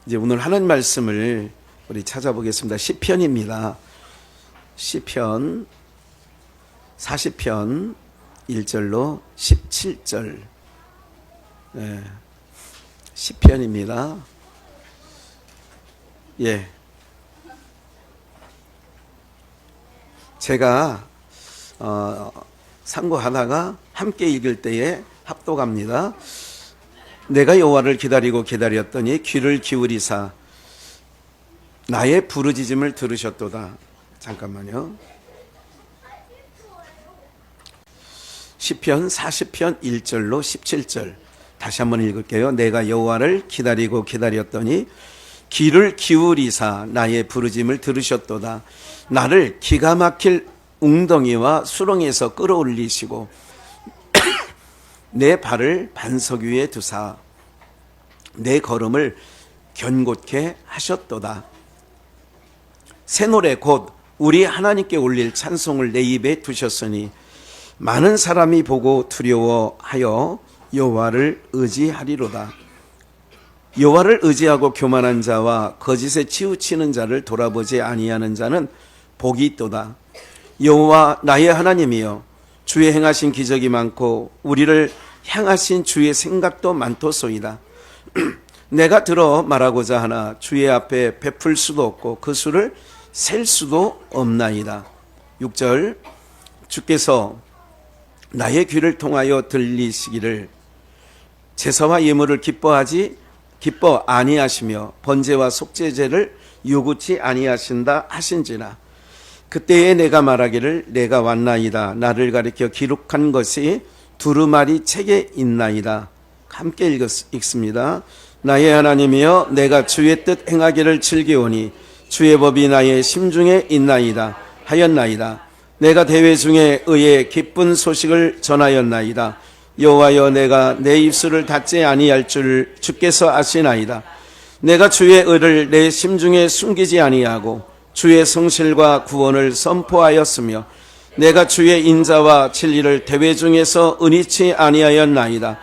이제 오늘 하는 말씀을 우리 찾아보겠습니다. 시편입니다. 시편 40편 1절로 17절. 네. 시편입니다. 예. 제가 상고하다가 함께 읽을 때에 합독합니다. 내가 여호와를 기다리고 기다렸더니 귀를 기울이사 나의 부르짖음을 들으셨도다. 잠깐만요. 시편 40편 1절로 17절 다시 한번 읽을게요. 내가 여호와를 기다리고 기다렸더니 귀를 기울이사 나의 부르짖음을 들으셨도다. 나를 기가 막힐 웅덩이와 수렁에서 끌어올리시고 내 발을 반석 위에 두사 내 걸음을 견고케 하셨도다. 새 노래 곧 우리 하나님께 올릴 찬송을 내 입에 두셨으니 많은 사람이 보고 두려워하여 여호와를 의지하리로다. 여호와를 의지하고 교만한 자와 거짓에 치우치는 자를 돌아보지 아니하는 자는 복이 있도다. 여호와 나의 하나님이여 주의 행하신 기적이 많고 우리를 향하신 주의 생각도 많도소이다. 내가 들어 말하고자 하나 주의 앞에 베풀 수도 없고 그 수를 셀 수도 없나이다. 6절 주께서 나의 귀를 통하여 들리시기를 제사와 예물을 기뻐 아니하시며 번제와 속죄제를 요구치 아니하신다 하신지라. 그때에 내가 말하기를 내가 왔나이다. 나를 가리켜 기록한 것이 두루마리 책에 있나이다. 함께 읽습니다. 나의 하나님이여 내가 주의 뜻 행하기를 즐기오니 주의 법이 나의 심중에 있나이다 하였나이다. 내가 대회 중에 의의 기쁜 소식을 전하였나이다. 여호와여 내가 내 입술을 닫지 아니할 줄 주께서 아시나이다. 내가 주의 의를 내 심중에 숨기지 아니하고 주의 성실과 구원을 선포하였으며 내가 주의 인자와 진리를 대회 중에서 은희치 아니하였나이다.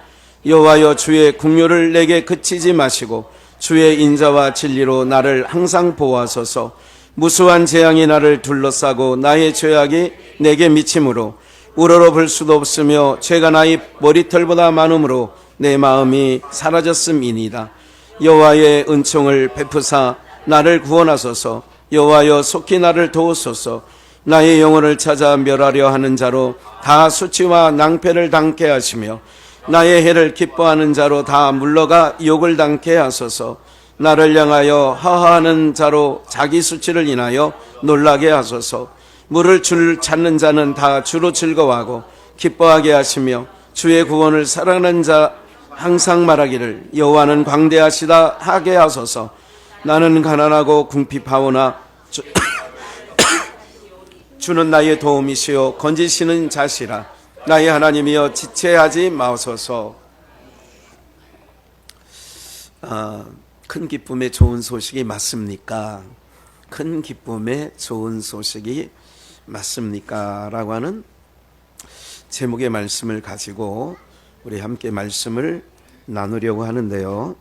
여호와여 주의 긍휼을 내게 그치지 마시고 주의 인자와 진리로 나를 항상 보호하소서. 무수한 재앙이 나를 둘러싸고 나의 죄악이 내게 미침으로 우러러 볼 수도 없으며 죄가 나의 머리털보다 많음으로 내 마음이 사라졌음이니이다. 여호와의 은총을 베푸사 나를 구원하소서. 여호와여 속히 나를 도우소서. 나의 영혼을 찾아 멸하려 하는 자로 다 수치와 낭패를 당케 하시며 나의 해를 기뻐하는 자로 다 물러가 욕을 당케 하소서. 나를 향하여 하하하는 자로 자기 수치를 인하여 놀라게 하소서. 물을 줄 찾는 자는 다 주로 즐거워하고 기뻐하게 하시며 주의 구원을 사랑하는 자 항상 말하기를 여호와는 광대하시다 하게 하소서. 나는 가난하고 궁핍하오나 주는 나의 도움이시요 건지시는 자시라. 나의 하나님이여 지체하지 마소서. 큰 기쁨의 좋은 소식이 맞습니까? 큰 기쁨의 좋은 소식이 맞습니까? 라고 하는 제목의 말씀을 가지고 우리 함께 말씀을 나누려고 하는데요.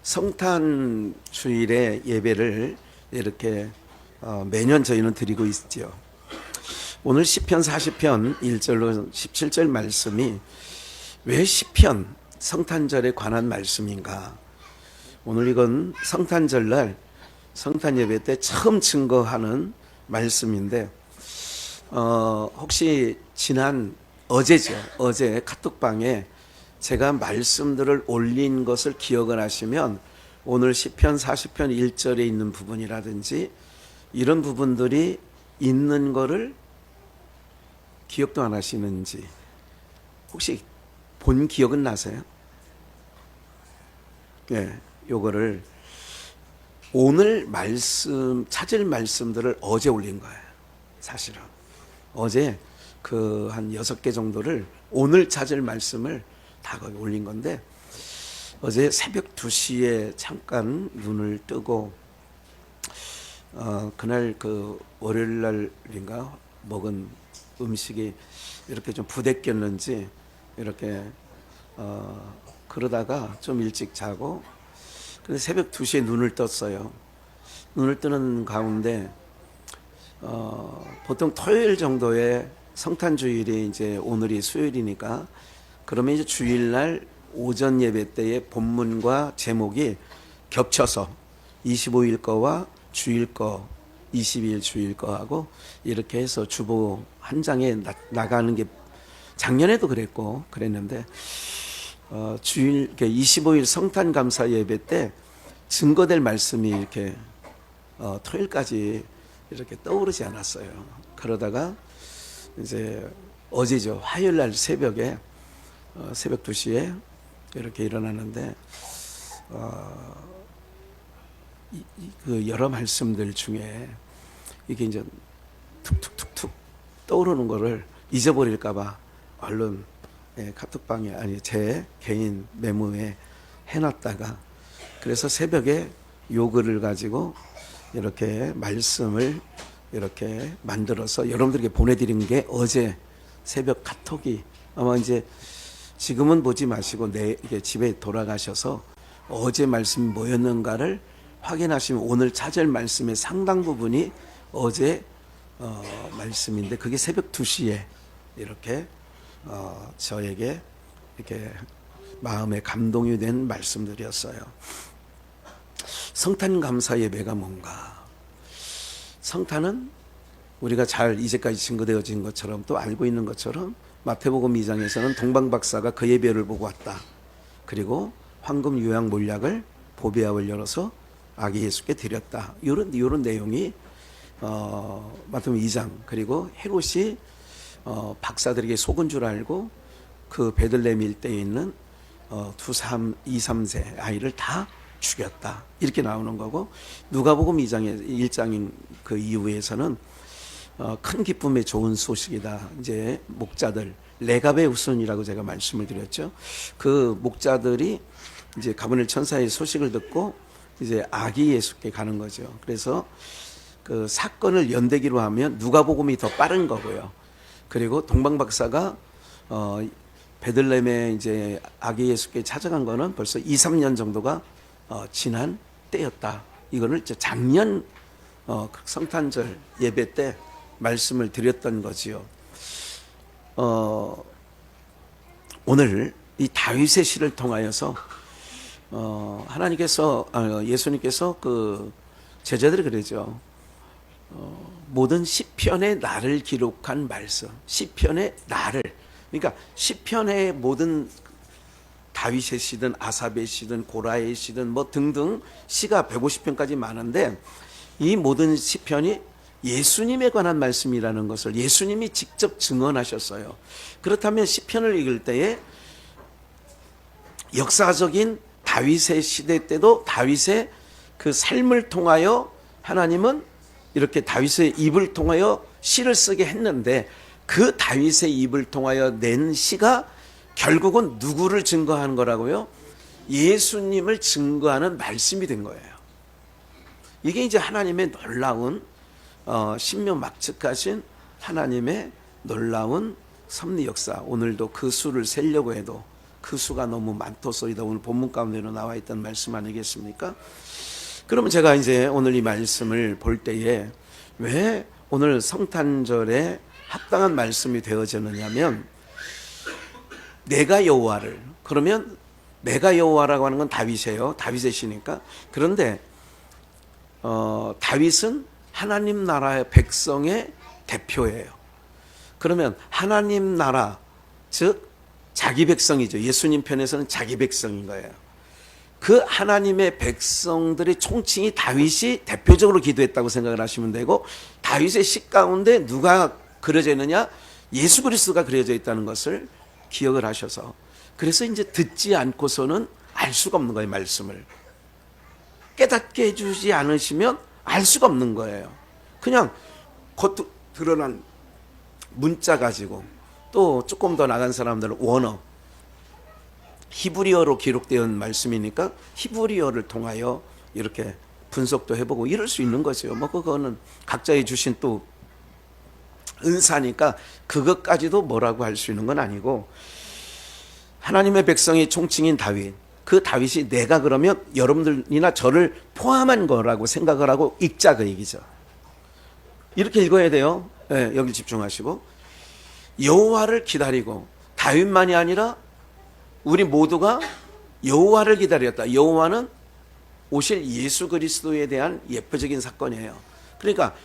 성탄 주일의 예배를 이렇게 매년 저희는 드리고 있죠. 오늘 시편 40편 1절로 17절 말씀이 왜 시편 성탄절에 관한 말씀인가? 오늘 이건 성탄절날 성탄 예배 때 처음 증거하는 말씀인데 혹시 어제 카톡방에 제가 말씀들을 올린 것을 기억을 하시면 오늘 시편 40편 1절에 있는 부분이라든지 이런 부분들이 있는 거를 기억도 안 하시는지 혹시 본 기억은 나세요? 네, 요거를 오늘 찾을 말씀들을 어제 올린 거예요. 사실은 어제 그 한 6개 정도를 오늘 찾을 말씀을 다 거기 올린 건데 어제 새벽 2시에 잠깐 눈을 뜨고 그날 그 월요일 날인가 먹은 음식이 이렇게 좀 부대꼈는지 이렇게 그러다가 좀 일찍 자고, 그래서 새벽 2시에 눈을 떴어요. 눈을 뜨는 가운데 보통 토요일 정도에 성탄주일이 이제 오늘이 수요일이니까, 그러면 이제 주일날 오전 예배 때의 본문과 제목이 겹쳐서 25일 거와 주일 거, 22일 주일 거하고 이렇게 해서 주보 한 장에 나가는 게 작년에도 그랬고 그랬는데, 주일 25일 성탄 감사 예배 때 증거될 말씀이 이렇게 토요일까지 이렇게 떠오르지 않았어요. 그러다가 이제 어제죠, 화요일 날 새벽에 새벽 2시에 이렇게 일어났는데, 그 여러 말씀들 중에 이게 이제 툭툭툭툭 떠오르는 거를 잊어버릴까봐 얼른 카톡방에, 아니 제 개인 메모에 해놨다가, 그래서 새벽에 요 글을 가지고 이렇게 말씀을 이렇게 만들어서 여러분들에게 보내드린 게 어제 새벽 카톡이, 아마 이제 지금은 보지 마시고 이게 집에 돌아가셔서 어제 말씀이 뭐였는가를 확인하시면 오늘 찾을 말씀의 상당 부분이 어제 말씀인데, 그게 새벽 2시에 이렇게 저에게 이렇게 마음에 감동이 된 말씀들이었어요. 성탄 감사 예배가 뭔가? 성탄은 우리가 잘 이제까지 증거되어진 것처럼, 또 알고 있는 것처럼 마태복음 2장에서는 동방박사가 그 예배를 보고 왔다. 그리고 황금 유향 몰약을 보배압을 열어서 아기 예수께 드렸다. 이런 내용이 마태복음 2장, 그리고 헤롯이 박사들에게 속은 줄 알고 그 베들레헴 일대에 있는 2, 3세 아이를 다 죽였다. 이렇게 나오는 거고, 누가복음 1장인 그 이후에서는 큰 기쁨의 좋은 소식이다. 이제 목자들, 레갑의 후손이라고 제가 말씀을 드렸죠. 그 목자들이 이제 가브리엘 천사의 소식을 듣고 이제 아기 예수께 가는 거죠. 그래서 그 사건을 연대기로 하면 누가복음이 더 빠른 거고요. 그리고 동방박사가 베들레헴에 이제 아기 예수께 찾아간 거는 벌써 2, 3년 정도가 지난 때였다. 이거를 이제 작년 성탄절 예배 때 말씀을 드렸던 거지요. 오늘 이 다윗의 시를 통하여서 하나님께서, 예수님께서 그 제자들이 그러죠. 모든 시편의 나를 기록한 말씀, 시편의 나를, 그러니까 시편의 모든 다윗의 시든 아삽의 시든 고라의 시든 뭐 등등 시가 150편까지 많은데, 이 모든 시편이 예수님에 관한 말씀이라는 것을 예수님이 직접 증언하셨어요. 그렇다면 시편을 읽을 때에 역사적인 다윗의 시대 때도 다윗의 그 삶을 통하여 하나님은 이렇게 다윗의 입을 통하여 시를 쓰게 했는데, 그 다윗의 입을 통하여 낸 시가 결국은 누구를 증거하는 거라고요? 예수님을 증거하는 말씀이 된 거예요. 이게 이제 하나님의 놀라운 신묘 막측하신 하나님의 놀라운 섭리 역사. 오늘도 그 수를 세려고 해도 그 수가 너무 많도소이다. 오늘 본문 가운데로 나와 있던 말씀 아니겠습니까? 그러면 제가 이제 오늘 이 말씀을 볼 때에 왜 오늘 성탄절에 합당한 말씀이 되어졌느냐면, 내가 여호와를, 그러면 내가 여호와라고 하는 건 다윗이에요. 다윗의 시니까. 그런데 다윗은 하나님 나라의 백성의 대표예요. 그러면 하나님 나라, 즉 자기 백성이죠. 예수님 편에서는 자기 백성인 거예요. 그 하나님의 백성들의 총칭이 다윗이 대표적으로 기도했다고 생각을 하시면 되고, 다윗의 시 가운데 누가 그려져 있느냐? 예수 그리스도가 그려져 있다는 것을 기억을 하셔서, 그래서 이제 듣지 않고서는 알 수가 없는 거예요. 말씀을 깨닫게 해주지 않으시면 알 수가 없는 거예요. 그냥 겉 드러난 문자 가지고, 또 조금 더 나간 사람들은 원어, 히브리어로 기록된 말씀이니까 히브리어를 통하여 이렇게 분석도 해보고 이럴 수 있는 거죠. 뭐 그거는 각자의 주신 또 은사니까 그것까지도 뭐라고 할 수 있는 건 아니고, 하나님의 백성의 총칭인 다윗, 그 다윗이 내가 그러면 여러분들이나 저를 포함한 거라고 생각을 하고 읽자 그 얘기죠. 이렇게 읽어야 돼요. 네, 여기 집중하시고 여호와를 기다리고, 다윗만이 아니라 우리 모두가 여호와를 기다렸다. 여호와는 오실 예수 그리스도에 대한 예표적인 사건이에요. 그러니까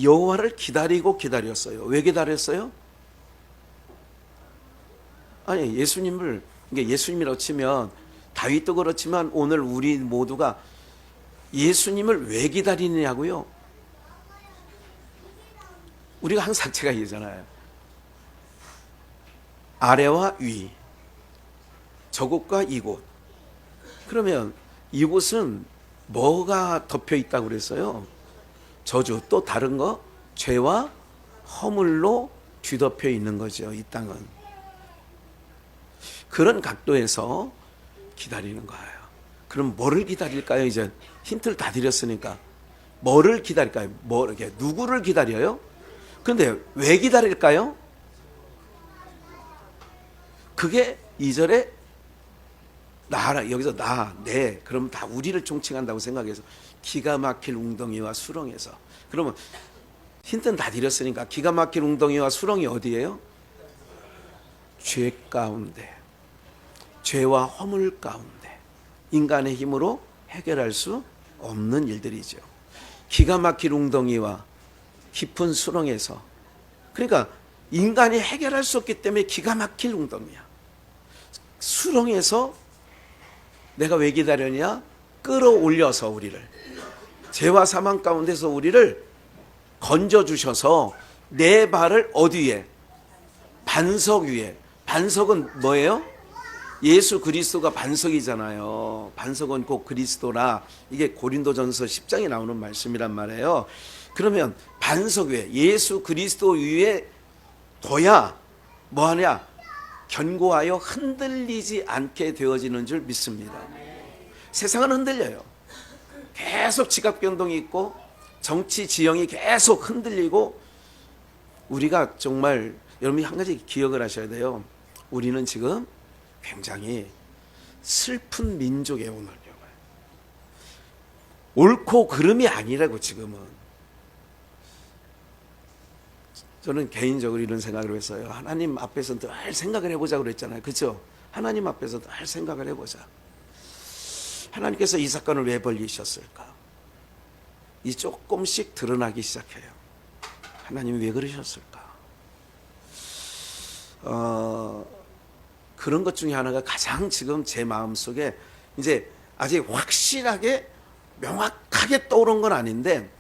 여호와를 기다리고 기다렸어요. 왜 기다렸어요? 아니, 예수님을, 예수님이라고 치면 다윗도 그렇지만 오늘 우리 모두가 예수님을 왜 기다리느냐고요? 우리가 항상 제가 얘기잖아요. 아래와 위, 저곳과 이곳. 그러면 이곳은 뭐가 덮여 있다고 그랬어요? 저주, 또 다른 거? 죄와 허물로 뒤덮여 있는 거죠, 이 땅은. 그런 각도에서 기다리는 거예요. 그럼 뭐를 기다릴까요? 이제 힌트를 다 드렸으니까. 뭐를 기다릴까요? 누구를 기다려요? 그런데 왜 기다릴까요? 그게 2절에 나라, 여기서 나, 내, 그럼 다 우리를 총칭한다고 생각해서 기가 막힐 웅덩이와 수렁에서. 그러면 힌트는 다 드렸으니까 기가 막힐 웅덩이와 수렁이 어디예요? 죄 가운데, 죄와 허물 가운데, 인간의 힘으로 해결할 수 없는 일들이죠. 기가 막힐 웅덩이와 깊은 수렁에서, 그러니까 인간이 해결할 수 없기 때문에 기가 막힐 웅덩이야. 수렁에서 내가 왜 기다렸냐? 끌어올려서 우리를, 죄와 사망 가운데서 우리를 건져주셔서 내 발을 어디에? 반석 위에. 반석은 뭐예요? 예수 그리스도가 반석이잖아요. 반석은 곧 그리스도라. 이게 고린도전서 10장에 나오는 말씀이란 말이에요. 그러면 반석 위에, 예수 그리스도 위에 둬야 뭐하냐? 견고하여 흔들리지 않게 되어지는 줄 믿습니다. 세상은 흔들려요. 계속 지각 변동이 있고 정치 지형이 계속 흔들리고, 우리가 정말 여러분이 한 가지 기억을 하셔야 돼요. 우리는 지금 굉장히 슬픈 민족이에요. 오늘 옳고 그름이 아니라고. 지금은 저는 개인적으로 이런 생각을 했어요. 하나님 앞에서 늘 생각을 해보자고 그랬잖아요. 그렇죠? 하나님 앞에서 늘 생각을 해보자. 하나님께서 이 사건을 왜 벌리셨을까? 이 조금씩 드러나기 시작해요. 하나님이 왜 그러셨을까? 그런 것 중에 하나가 가장 지금 제 마음속에 이제 아직 확실하게 명확하게 떠오른 건 아닌데,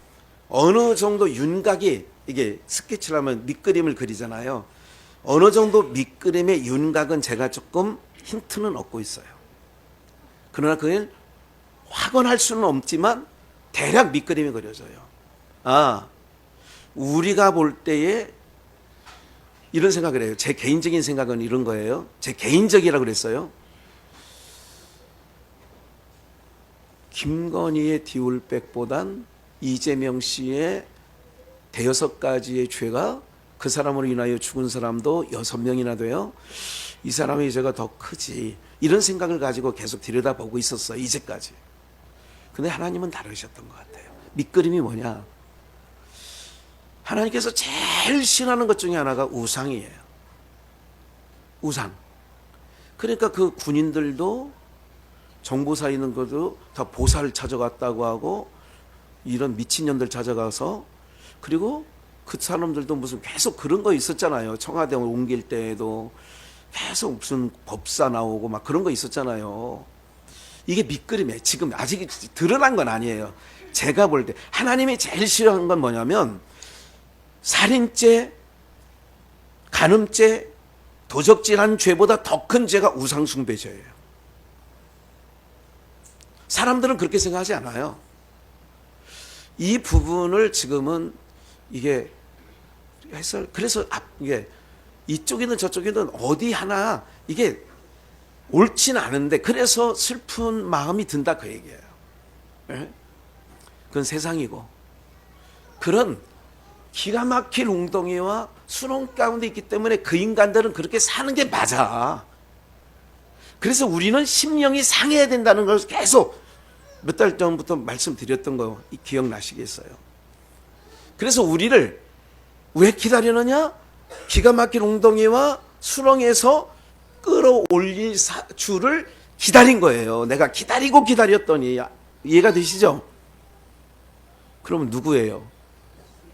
어느 정도 윤곽이, 이게 스케치를 하면 밑그림을 그리잖아요. 어느 정도 밑그림의 윤곽은 제가 조금 힌트는 얻고 있어요. 그러나 그걸 확언할 수는 없지만 대략 밑그림이 그려져요. 아, 우리가 볼 때에 이런 생각을 해요. 제 개인적인 생각은 이런 거예요. 제 개인적이라고 그랬어요. 김건희의 디올백보단 이재명 씨의 대여섯 가지의 죄가, 그 사람으로 인하여 죽은 사람도 6명이나 돼요. 이 사람의 죄가 더 크지. 이런 생각을 가지고 계속 들여다보고 있었어요. 이제까지. 근데 하나님은 다르셨던 것 같아요. 밑그림이 뭐냐? 하나님께서 제일 싫어하는 것 중에 하나가 우상이에요. 우상. 그러니까 그 군인들도, 정보사 있는 것도 다 보살을 찾아갔다고 하고, 이런 미친년들 찾아가서, 그리고 그 사람들도 무슨 계속 그런 거 있었잖아요. 청와대 옮길 때에도 계속 무슨 법사 나오고 막 그런 거 있었잖아요. 이게 밑그림이에요. 지금 아직 드러난 건 아니에요. 제가 볼 때 하나님이 제일 싫어하는 건 뭐냐면, 살인죄, 간음죄, 도적질한 죄보다 더 큰 죄가 우상숭배죄예요. 사람들은 그렇게 생각하지 않아요. 이 부분을 지금은 이게 해서, 그래서 이게 이쪽이든 저쪽이든 어디 하나 이게 옳진 않은데, 그래서 슬픈 마음이 든다 그 얘기예요. 네? 그건 세상이고, 그런 기가 막힐 웅덩이와 수렁 가운데 있기 때문에 그 인간들은 그렇게 사는 게 맞아. 그래서 우리는 심령이 상해야 된다는 걸 계속 몇 달 전부터 말씀드렸던 거 기억나시겠어요? 그래서 우리를 왜 기다리느냐? 기가 막힌 웅덩이와 수렁에서 끌어올릴 주를 기다린 거예요. 내가 기다리고 기다렸더니. 이해가 되시죠? 그러면 누구예요?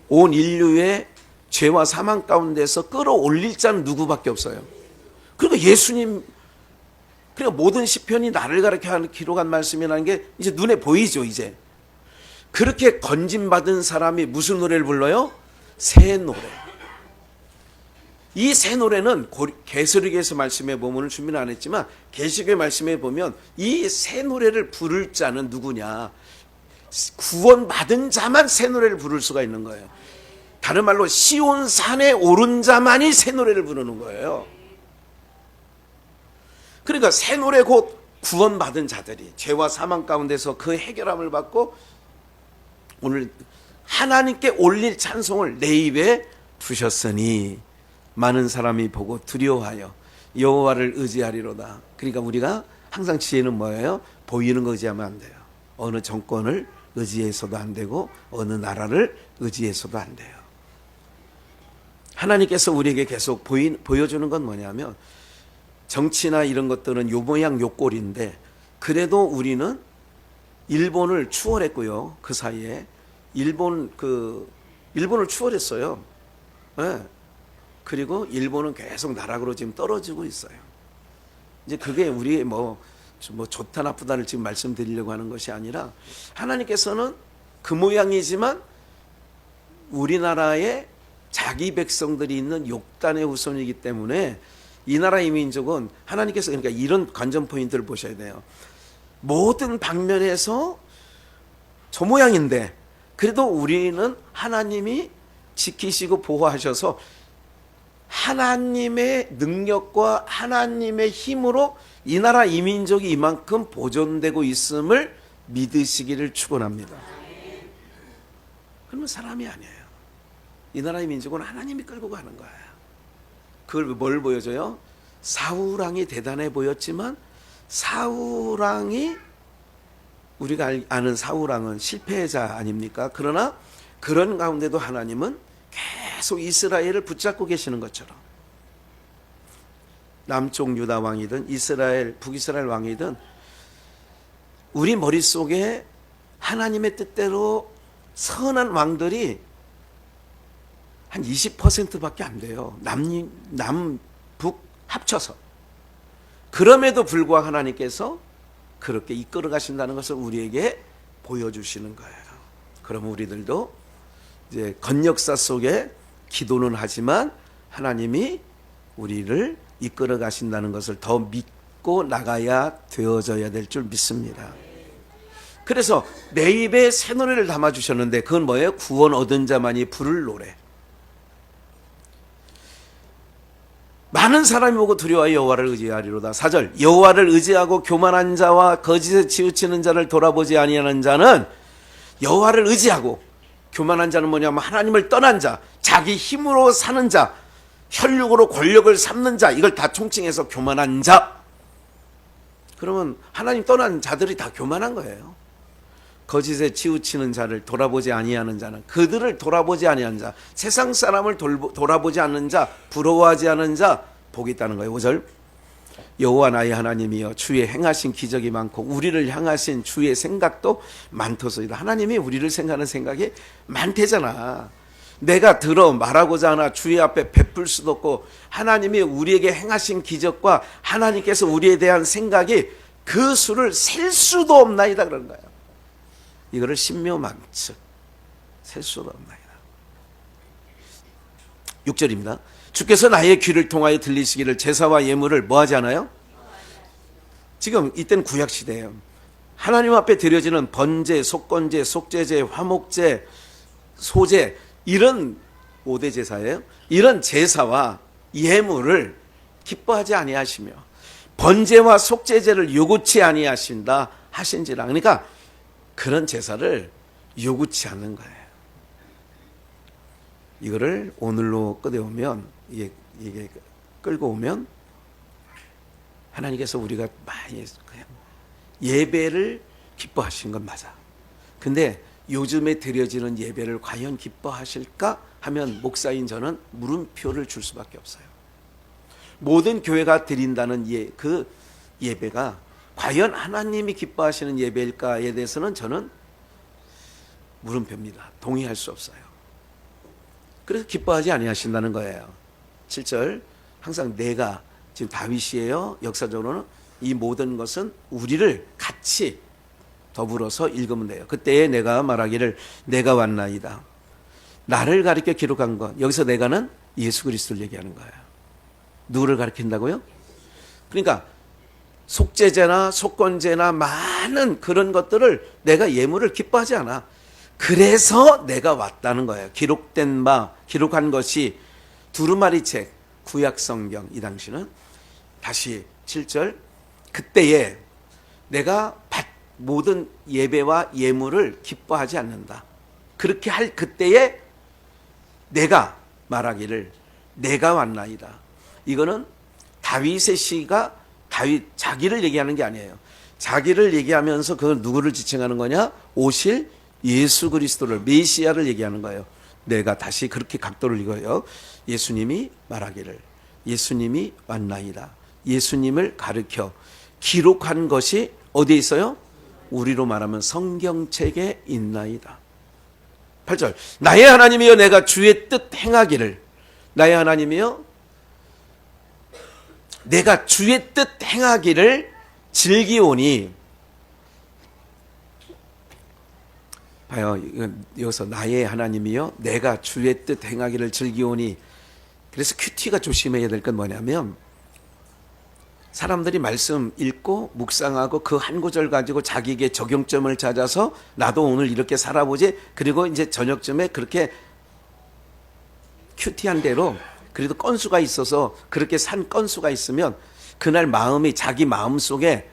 온 인류의 죄와 사망 가운데서 끌어올릴 자는 누구밖에 없어요. 그러니까 예수님, 그러니까 모든 시편이 나를 가르쳐 하는 기록한 말씀이라는 게 이제 눈에 보이죠. 이제 그렇게 건진받은 사람이 무슨 노래를 불러요? 새 노래. 이 새 노래는 계시록에서 말씀해 보면 준비는 안 했지만 계시록의 말씀해 보면 이 새 노래를 부를 자는 누구냐? 구원받은 자만 새 노래를 부를 수가 있는 거예요. 다른 말로 시온 산에 오른 자만이 새 노래를 부르는 거예요. 그러니까 새 노래 곧 구원받은 자들이 죄와 사망 가운데서 그 해결함을 받고 오늘 하나님께 올릴 찬송을 내 입에 두셨으니 많은 사람이 보고 두려워하여 여호와를 의지하리로다. 그러니까 우리가 항상 지혜는 뭐예요? 보이는 거 의지하면 안 돼요. 어느 정권을 의지해서도 안 되고 어느 나라를 의지해서도 안 돼요. 하나님께서 우리에게 계속 보여주는 건 뭐냐면 정치나 이런 것들은 요 모양 요 꼴인데 그래도 우리는 일본을 추월했고요. 그 사이에 일본을 추월했어요. 네. 그리고 일본은 계속 나락으로 지금 떨어지고 있어요. 이제 그게 우리의 뭐 좋다 나쁘다를 지금 말씀드리려고 하는 것이 아니라 하나님께서는 그 모양이지만 우리나라에 자기 백성들이 있는 욕단의 후손이기 때문에 이 나라의 민족은 하나님께서 그러니까 이런 관전 포인트를 보셔야 돼요. 모든 방면에서 저 모양인데 그래도 우리는 하나님이 지키시고 보호하셔서 하나님의 능력과 하나님의 힘으로 이 나라 이 민족이 이만큼 보존되고 있음을 믿으시기를 축원합니다. 그러면 사람이 아니에요. 이 나라의 민족은 하나님이 끌고 가는 거예요. 그걸 뭘 보여줘요? 사울왕이 대단해 보였지만 사울왕이 우리가 아는 사울왕은 실패자 아닙니까? 그러나 그런 가운데도 하나님은 계속 이스라엘을 붙잡고 계시는 것처럼 남쪽 유다 왕이든 이스라엘 북이스라엘 왕이든 우리 머릿속에 하나님의 뜻대로 선한 왕들이 한 20%밖에 안 돼요. 남북 합쳐서. 그럼에도 불구하고 하나님께서 그렇게 이끌어 가신다는 것을 우리에게 보여주시는 거예요. 그럼 우리들도 이제 건역사 속에 기도는 하지만 하나님이 우리를 이끌어 가신다는 것을 더 믿고 나가야 되어져야 될 줄 믿습니다. 그래서 내 입에 새 노래를 담아주셨는데 그건 뭐예요? 구원 얻은 자만이 부를 노래. 많은 사람이 보고 두려워하여 여호와를 의지하리로다. 4절 여호와를 의지하고 교만한 자와 거짓에 치우치는 자를 돌아보지 아니하는 자는 여호와를 의지하고 교만한 자는 뭐냐면 하나님을 떠난 자, 자기 힘으로 사는 자, 혈육으로 권력을 삼는 자, 이걸 다 총칭해서 교만한 자. 그러면 하나님 떠난 자들이 다 교만한 거예요. 거짓에 치우치는 자를 돌아보지 아니하는 자는 그들을 돌아보지 아니하는 자, 세상 사람을 돌아보지 않는 자, 부러워하지 않는 자 복이 있다는 거예요. 5절 여호와 나의 하나님이여 주의 행하신 기적이 많고 우리를 향하신 주의 생각도 많도소이다. 하나님이 우리를 생각하는 생각이 많대잖아. 내가 들어 말하고자 하나 주의 앞에 베풀 수도 없고 하나님이 우리에게 행하신 기적과 하나님께서 우리에 대한 생각이 그 수를 셀 수도 없나이다 그런 거예요. 이거를 신묘망측 셀 수도 없나이다. 6절입니다. 주께서 나의 귀를 통하여 들리시기를 제사와 예물을 뭐 하지 않아요? 지금 이때는 구약시대예요. 하나님 앞에 드려지는 번제, 속건제, 속죄제, 화목제, 소제 이런 5대 제사예요. 이런 제사와 예물을 기뻐하지 아니하시며 번제와 속죄제를 요구치 아니하신다 하신지라. 그러니까 그런 제사를 요구치 않는 거예요. 이거를 오늘로 끌어오면 이게 끌고 오면 하나님께서 우리가 많이 그냥 예배를 기뻐하시는 건 맞아. 근데 요즘에 드려지는 예배를 과연 기뻐하실까 하면 목사인 저는 물음표를 줄 수밖에 없어요. 모든 교회가 드린다는 그 예배가 과연 하나님이 기뻐하시는 예배일까에 대해서는 저는 물음표입니다. 동의할 수 없어요. 그래서 기뻐하지 아니하신다는 거예요. 7절 항상 내가, 지금 다윗이에요. 역사적으로는 이 모든 것은 우리를 같이 더불어서 읽으면 돼요. 그때에 내가 말하기를 내가 왔나이다. 나를 가리켜 기록한 것. 여기서 내가는 예수 그리스도를 얘기하는 거예요. 누구를 가리킨다고요? 그러니까 속죄제나 속건제나 많은 그런 것들을 내가 예물을 기뻐하지 않아. 그래서 내가 왔다는 거예요. 기록된 바, 기록한 것이 두루마리 책, 구약성경, 이 당시는. 다시 7절 그때에 내가 모든 예배와 예물을 기뻐하지 않는다. 그렇게 할 그때에 내가 말하기를 내가 왔나이다. 이거는 다윗의 시가 다윗 자기를 얘기하는 게 아니에요. 자기를 얘기하면서 그걸 누구를 지칭하는 거냐? 오실 예수 그리스도를, 메시아를 얘기하는 거예요. 내가 다시 그렇게 각도를 읽어요. 예수님이 말하기를 예수님이 왔나이다. 예수님을 가르쳐 기록한 것이 어디에 있어요? 우리로 말하면 성경책에 있나이다. 8절 나의 하나님이여 내가 주의 뜻 행하기를. 나의 하나님이여 내가 주의 뜻 행하기를 즐기오니. 봐요. 여기서 나의 하나님이여 내가 주의 뜻 행하기를 즐기오니. 그래서 큐티가 조심해야 될 건 뭐냐면 사람들이 말씀 읽고 묵상하고 그 한 구절 가지고 자기에게 적용점을 찾아서 나도 오늘 이렇게 살아보지. 그리고 이제 저녁쯤에 그렇게 큐티한 대로 그래도 건수가 있어서 그렇게 산 건수가 있으면 그날 마음이 자기 마음 속에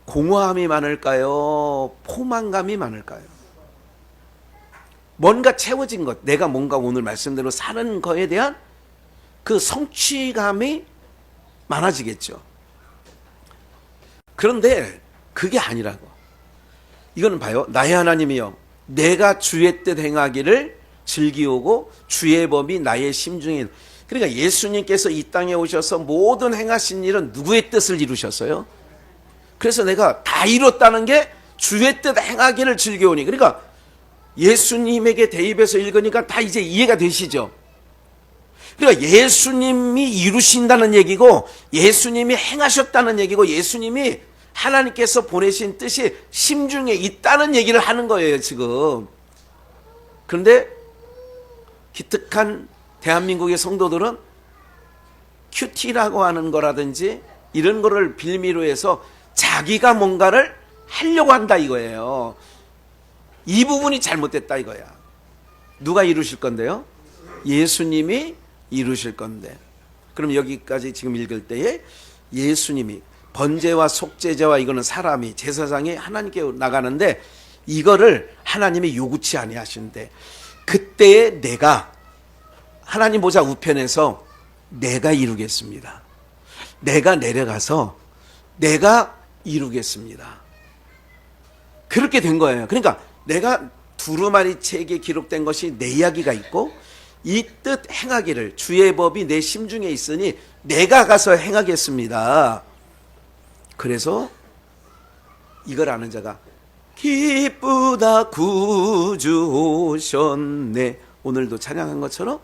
공허함이 많을까요? 포만감이 많을까요? 뭔가 채워진 것, 내가 뭔가 오늘 말씀대로 사는 거에 대한 그 성취감이 많아지겠죠. 그런데 그게 아니라고. 이거는 봐요. 나의 하나님이여 내가 주의 뜻 행하기를 즐기오고 주의 법이 나의 심중에. 그러니까 예수님께서 이 땅에 오셔서 모든 행하신 일은 누구의 뜻을 이루셨어요? 그래서 내가 다 이뤘다는 게 주의 뜻 행하기를 즐겨오니. 그러니까 예수님에게 대입해서 읽으니까 다 이제 이해가 되시죠? 그러니까 예수님이 이루신다는 얘기고 예수님이 행하셨다는 얘기고 예수님이 하나님께서 보내신 뜻이 심중에 있다는 얘기를 하는 거예요 지금. 그런데 기특한 대한민국의 성도들은 큐티라고 하는 거라든지 이런 거를 빌미로 해서 자기가 뭔가를 하려고 한다 이거예요. 이 부분이 잘못됐다 이거야. 누가 이루실 건데요? 예수님이 이루실 건데. 그럼 여기까지 지금 읽을 때에 예수님이 번제와 속죄제와 이거는 사람이 제사장이 하나님께 나가는데 이거를 하나님이 요구치 아니하시는데 그때에 내가 하나님 보좌 우편에서 내가 이루겠습니다. 내가 내려가서 내가 이루겠습니다. 그렇게 된 거예요. 그러니까 내가 두루마리 책에 기록된 것이 내 이야기가 있고 이 뜻 행하기를 주의 법이 내 심중에 있으니 내가 가서 행하겠습니다. 그래서 이걸 아는 자가 기쁘다 구주 오셨네. 오늘도 찬양한 것처럼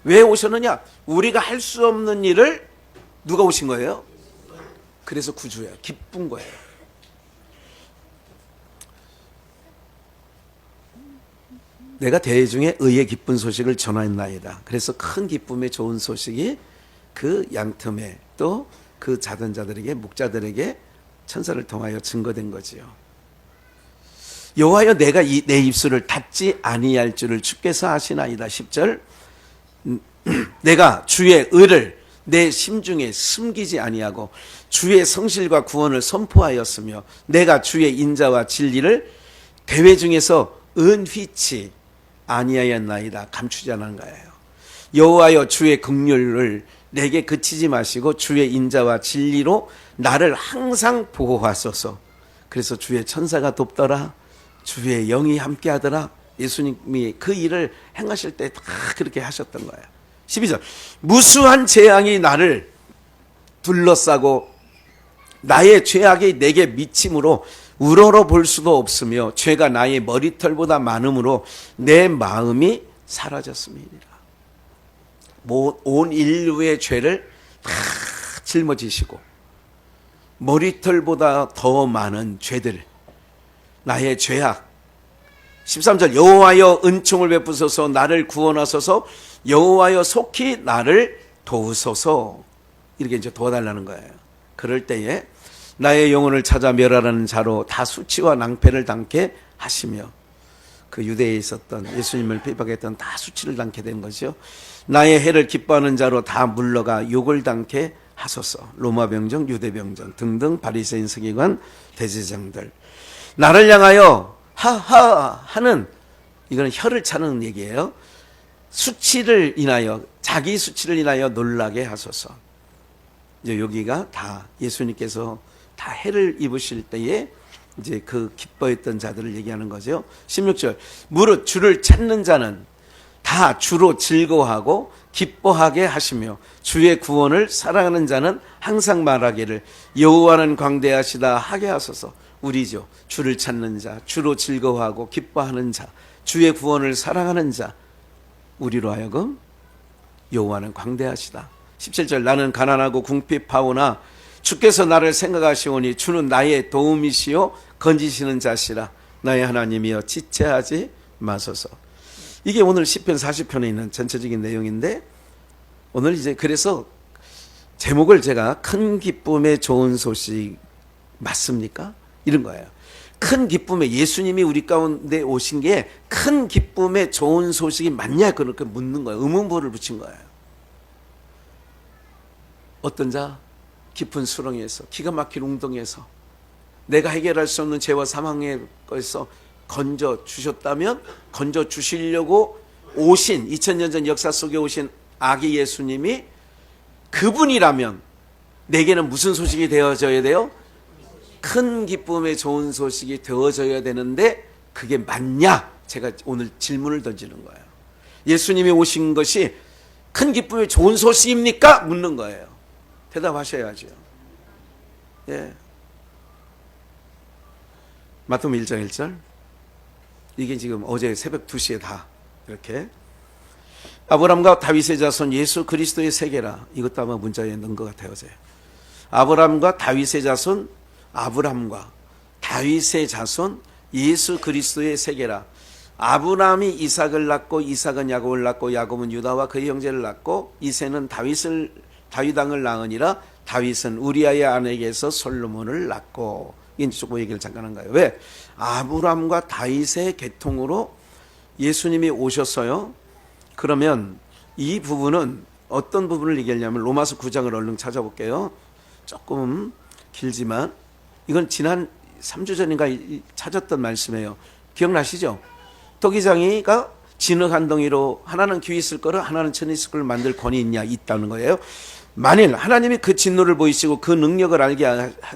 왜 오셨느냐? 우리가 할 수 없는 일을 누가 오신 거예요? 그래서 구주예요. 기쁜 거예요. 내가 대중에 의의 기쁜 소식을 전하였나이다. 그래서 큰 기쁨의 좋은 소식이 그 양틈에 또 그 자던 자들에게 목자들에게 천사를 통하여 증거된 거지요. 여호와여 내가 내 입술을 닫지 아니할 줄을 주께서 아시나이다. 10절 내가 주의 의를 내 심중에 숨기지 아니하고 주의 성실과 구원을 선포하였으며 내가 주의 인자와 진리를 대회 중에서 은휘치 아니하였나이다. 감추지 않은 거예요. 여호와여 주의 긍휼을 내게 그치지 마시고 주의 인자와 진리로 나를 항상 보호하소서. 그래서 주의 천사가 돕더라, 주의 영이 함께하더라. 예수님이 그 일을 행하실 때 다 그렇게 하셨던 거예요. 12절, 무수한 재앙이 나를 둘러싸고 나의 죄악이 내게 미침으로 우러러 볼 수도 없으며 죄가 나의 머리털보다 많음으로 내 마음이 사라졌음이니라. 온 인류의 죄를 다 짊어지시고 머리털보다 더 많은 죄들, 나의 죄악. 13절, 여호와여 은총을 베푸소서, 나를 구원하소서, 여호와여 속히 나를 도우소서. 이렇게 이제 도와달라는 거예요. 그럴 때에 나의 영혼을 찾아 멸하라는 자로 다 수치와 낭패를 당케 하시며, 그 유대에 있었던 예수님을 비박했던 다 수치를 당게 된 거죠. 나의 해를 기뻐하는 자로 다 물러가 욕을 당게 하소서. 로마 병정, 유대 병정 등등 바리새인 서기관 대제장들, 나를 향하여 하하 하는, 이거는 혀를 차는 얘기예요. 수치를 인하여, 자기 수치를 인하여 놀라게 하소서. 이제 여기가 다 예수님께서 다 해를 입으실 때에 이제 그 기뻐했던 자들을 얘기하는 거죠. 16절, 무릇 주를 찾는 자는 다 주로 즐거워하고 기뻐하게 하시며 주의 구원을 사랑하는 자는 항상 말하기를 여호와는 광대하시다 하게 하소서. 우리죠. 주를 찾는 자, 주로 즐거워하고 기뻐하는 자, 주의 구원을 사랑하는 자, 우리로 하여금 여호와는 광대하시다. 17절, 나는 가난하고 궁핍하오나 주께서 나를 생각하시오니 주는 나의 도움이시요 건지시는 자시라. 나의 하나님이여 지체하지 마소서. 이게 오늘 시편 40편에 있는 전체적인 내용인데, 오늘 이제 그래서 제목을 제가 큰 기쁨의 좋은 소식 맞습니까? 이런 거예요. 큰 기쁨의, 예수님이 우리 가운데 오신 게 큰 기쁨의 좋은 소식이 맞냐, 그렇게 묻는 거예요. 의문부호를 붙인 거예요. 어떤 자? 깊은 수렁에서, 기가 막힌 웅덩이에서 내가 해결할 수 없는 죄와 사망의 것에서 건져 주셨다면, 건져 주시려고 오신 2000년 전 역사 속에 오신 아기 예수님이 그분이라면 내게는 무슨 소식이 되어져야 돼요? 큰 기쁨의 좋은 소식이 되어져야 되는데 그게 맞냐? 제가 오늘 질문을 던지는 거예요. 예수님이 오신 것이 큰 기쁨의 좋은 소식입니까? 묻는 거예요. 대답하셔야죠. 예. 마태복음 1장 1절. 이게 지금 어제 새벽 2시에 다 이렇게, 아브람과 다윗의 자손 예수 그리스도의 세계라. 이것도 아마 문자에 넣은 것 같아요. 어제. 아브람과 다윗의 자손, 아브람과 다윗의 자손 예수 그리스도의 세계라. 아브람이 이삭을 낳고 이삭은 야곱을 낳고 야곱은 유다와 그의 형제를 낳고 이새는 다윗 왕을 낳으니라. 다윗은 우리아의 아내에게서 솔로몬을 낳고. 이게 조금 얘기를 잠깐 한 거예요. 왜? 아브람과 다윗의 계통으로 예수님이 오셨어요. 그러면 이 부분은 어떤 부분을 얘기하냐면 로마서 9장을 얼른 찾아볼게요. 조금 길지만 이건 지난 3주 전인가 찾았던 말씀이에요. 기억나시죠? 토기장이가 진흙 한 덩이로 하나는 귀 있을 거를 하나는 천이 있을 거를 만들 권위 있냐? 있다는 거예요. 만일 하나님이 그 진노를 보이시고 그 능력을 알게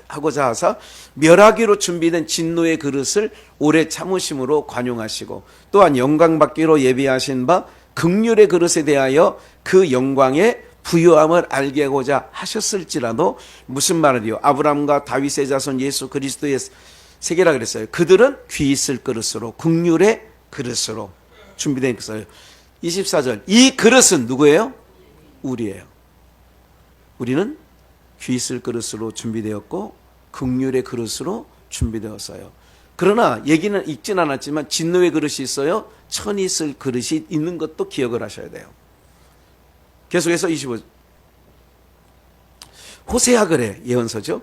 하고자 하사 멸하기로 준비된 진노의 그릇을 오래 참으심으로 관용하시고, 또한 영광 받기로 예비하신 바 긍휼의 그릇에 대하여 그 영광의 부요함을 알게 하고자 하셨을지라도, 무슨 말이요? 아브람과 다윗의 자손 예수 그리스도의 세계라 그랬어요. 그들은 귀 있을 그릇으로, 긍휼의 그릇으로 준비된 것이에요. 24절, 이 그릇은 누구예요? 우리예요. 우리는 귀 있을 그릇으로 준비되었고 긍휼의 그릇으로 준비되었어요. 그러나 얘기는 읽진 않았지만 진노의 그릇이 있어요. 천이 있을 그릇이 있는 것도 기억을 하셔야 돼요. 계속해서 25, 호세아 그래, 예언서죠.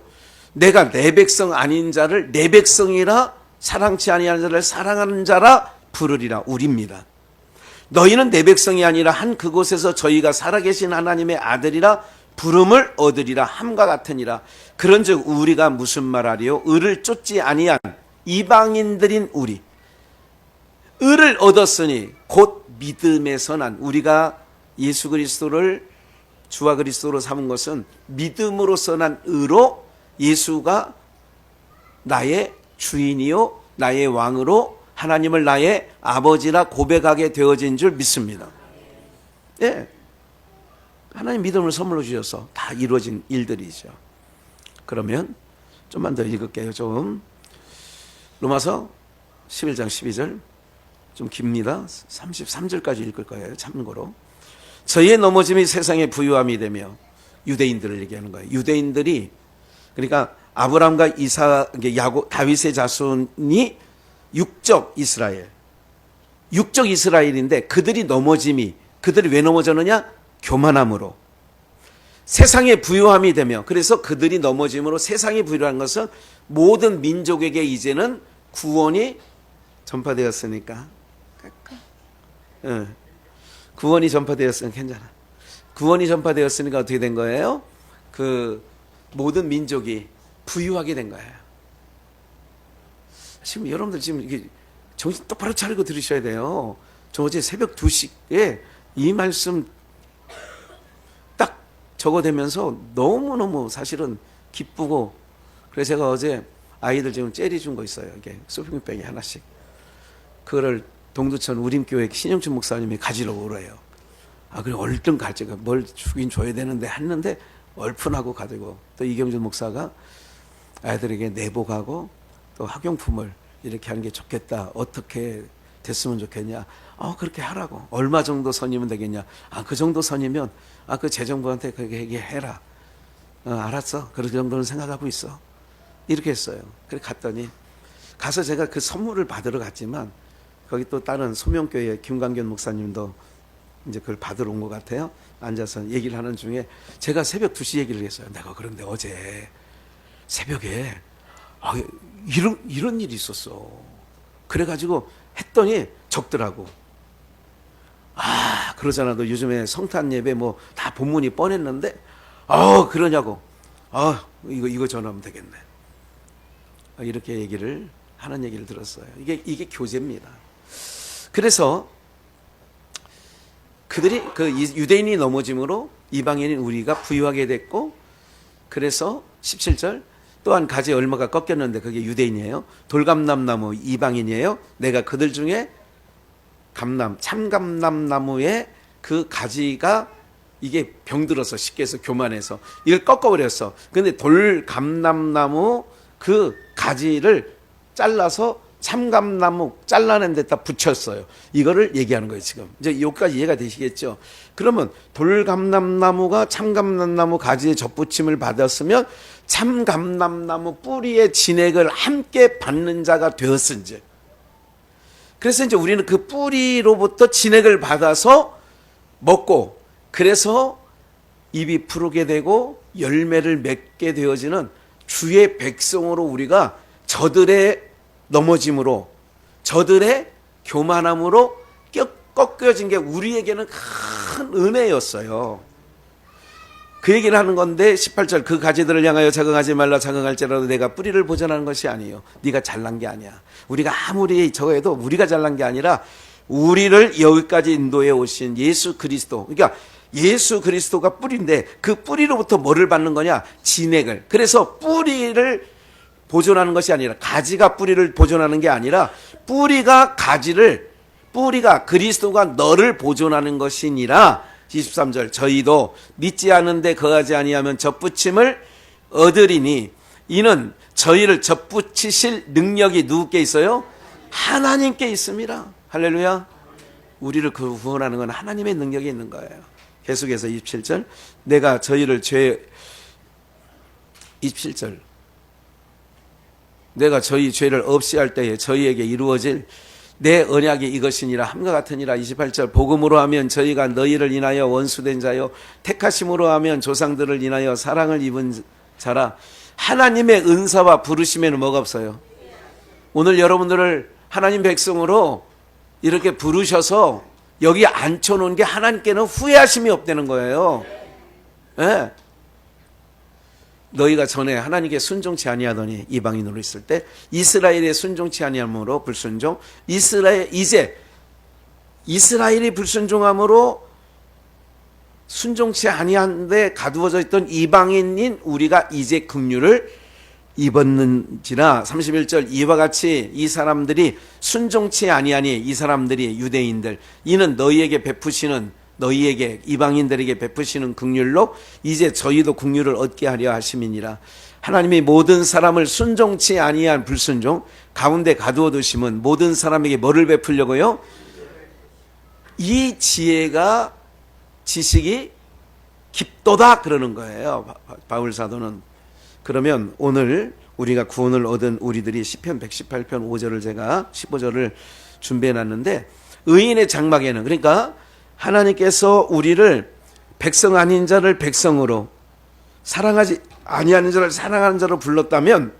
내가 내 백성 아닌 자를 내 백성이라, 사랑치 아니하는 자를 사랑하는 자라 부르리라. 우리입니다. 너희는 내 백성이 아니라 한 그곳에서 저희가 살아계신 하나님의 아들이라 부름을 얻으리라 함과 같으니라. 그런즉 우리가 무슨 말하리요? 을을 쫓지 아니한 이방인들인 우리, 을을 얻었으니 곧 믿음에서 난, 우리가 예수 그리스도를 주와 그리스도로 삼은 것은 믿음으로서 난 의로 예수가 나의 주인이요 나의 왕으로 하나님을 나의 아버지라 고백하게 되어진 줄 믿습니다. 예, 하나님 믿음을 선물로 주셔서 다 이루어진 일들이죠. 그러면 좀만 더 읽을게요. 좀 로마서 11장 12절 좀 깁니다. 33절까지 읽을 거예요. 참고로 저희의 넘어짐이 세상의 부유함이 되며, 유대인들을 얘기하는 거예요. 유대인들이, 그러니까 아브라함과 이삭, 야곱, 다윗의 자손이 육적 이스라엘, 육적 이스라엘인데 그들이 넘어짐이, 그들이 왜 넘어졌느냐? 교만함으로. 세상의 부유함이 되며, 그래서 그들이 넘어짐으로 세상이 부유한 것은 모든 민족에게 이제는 구원이 전파되었으니까. 구원이 전파되었으니까 괜찮아. 구원이 전파되었으니까 어떻게 된 거예요? 그 모든 민족이 부유하게 된 거예요. 지금 여러분들 지금 이게 정신 똑바로 차리고 들으셔야 돼요. 저 어제 새벽 2시에 이 말씀 딱 적어대면서 너무너무 사실은 기쁘고, 그래서 제가 어제 아이들 지금 젤리 준 거 있어요. 이게 쇼핑백이 하나씩. 그거를 동두천 우림교회 신영춘 목사님이 가지러 오래요. 아, 그래 얼른 가지고 뭘 주긴 줘야 되는데 했는데 얼큰하고 가지고, 또 이경준 목사가 아이들에게 내복하고 또 학용품을 이렇게 하는 게 좋겠다. 어떻게 됐으면 좋겠냐. 그렇게 하라고. 얼마 정도 선이면 되겠냐. 그 정도 선이면 그 재정부한테 그렇게 얘기해라. 알았어. 그런 정도는 생각하고 있어. 이렇게 했어요. 그래 갔더니, 가서 제가 그 선물을 받으러 갔지만 거기 또 다른 소명교회 김광견 목사님도 이제 그걸 받으러 온 것 같아요. 앉아서 얘기를 하는 중에 제가 새벽 2시 얘기를 했어요. 내가 그런데 어제 새벽에 이런 일이 있었어. 그래가지고 했더니 적더라고. 그러잖아. 너 요즘에 성탄 예배 뭐 다 본문이 뻔했는데 그러냐고. 이거 전하면 되겠네. 이렇게 얘기를 하는 얘기를 들었어요. 이게 교제입니다. 그래서 그들이 그 유대인이 넘어짐으로 이방인인 우리가 부유하게 됐고, 그래서 17절 또한 가지 얼마가 꺾였는데 그게 유대인이에요. 돌감람나무 이방인이에요. 내가 그들 중에 참감람나무의 그 가지가 이게 병들어서 쉽게 해서 교만해서 이걸 꺾어버렸어. 근데 돌감람나무 그 가지를 잘라서 참감나무 잘라낸 데다 붙였어요. 이거를 얘기하는 거예요. 지금 이제 여기까지 이해가 되시겠죠? 그러면 돌감람나무가 참감람나무 가지에 접붙임을 받았으면 참감람나무 뿌리의 진액을 함께 받는 자가 되었은지. 그래서 이제 우리는 그 뿌리로부터 진액을 받아서 먹고, 그래서 입이 푸르게 되고 열매를 맺게 되어지는 주의 백성으로 우리가 저들의 넘어짐으로, 저들의 교만함으로 꺾여진 게 우리에게는 큰 은혜였어요. 그 얘기를 하는 건데 18절 그 가지들을 향하여 자긍하지 말라. 자긍할지라도 내가 뿌리를 보존하는 것이 아니에요. 네가 잘난 게 아니야. 우리가 아무리 저해도 우리가 잘난 게 아니라 우리를 여기까지 인도해 오신 예수 그리스도, 그러니까 예수 그리스도가 뿌리인데 그 뿌리로부터 뭐를 받는 거냐? 진액을. 그래서 뿌리를 보존하는 것이 아니라, 가지가 뿌리를 보존하는 게 아니라 뿌리가 그리스도가 너를 보존하는 것이니라. 23절 저희도 믿지 않은데 거하지 아니하면 접붙임을 얻으리니 이는 저희를 접붙이실 능력이 누구께 있어요? 하나님께 있습니다. 할렐루야. 우리를 구원하는 건 하나님의 능력이 있는 거예요. 계속해서 27절 내가 저희를 27절 내가 저희 죄를 없이 할 때에 저희에게 이루어질 내 언약이 이것이니라 함과 같으니라. 28절 복음으로 하면 저희가 너희를 인하여 원수된 자요 택하심으로 하면 조상들을 인하여 사랑을 입은 자라. 하나님의 은사와 부르심에는 뭐가 없어요? 오늘 여러분들을 하나님 백성으로 이렇게 부르셔서 여기 앉혀놓은 게 하나님께는 후회하심이 없다는 거예요. 네. 너희가 전에 하나님께 순종치 아니하더니 이방인으로 있을 때 이스라엘의 순종치 아니함으로 불순종, 이제 이스라엘이 불순종함으로 순종치 아니한데 가두어져 있던 이방인인 우리가 이제 긍휼을 입었는지라. 31절 이와 같이 이 사람들이 순종치 아니하니 이 사람들이 유대인들 이는 너희에게 베푸시는 너희에게 이방인들에게 베푸시는 긍휼로 이제 저희도 긍휼을 얻게 하려 하심이니라. 하나님이 모든 사람을 순종치 아니한 불순종 가운데 가두어 두심은 모든 사람에게 뭐를 베풀려고요? 이 지혜가 지식이 깊도다 그러는 거예요. 바울 사도는. 그러면 오늘 우리가 구원을 얻은 우리들이 시편 118편 5절을 제가 15절을 준비해 놨는데 의인의 장막에는 그러니까 하나님께서 우리를 백성 아닌 자를 백성으로 사랑하지 아니하는 자를 사랑하는 자로 불렀다면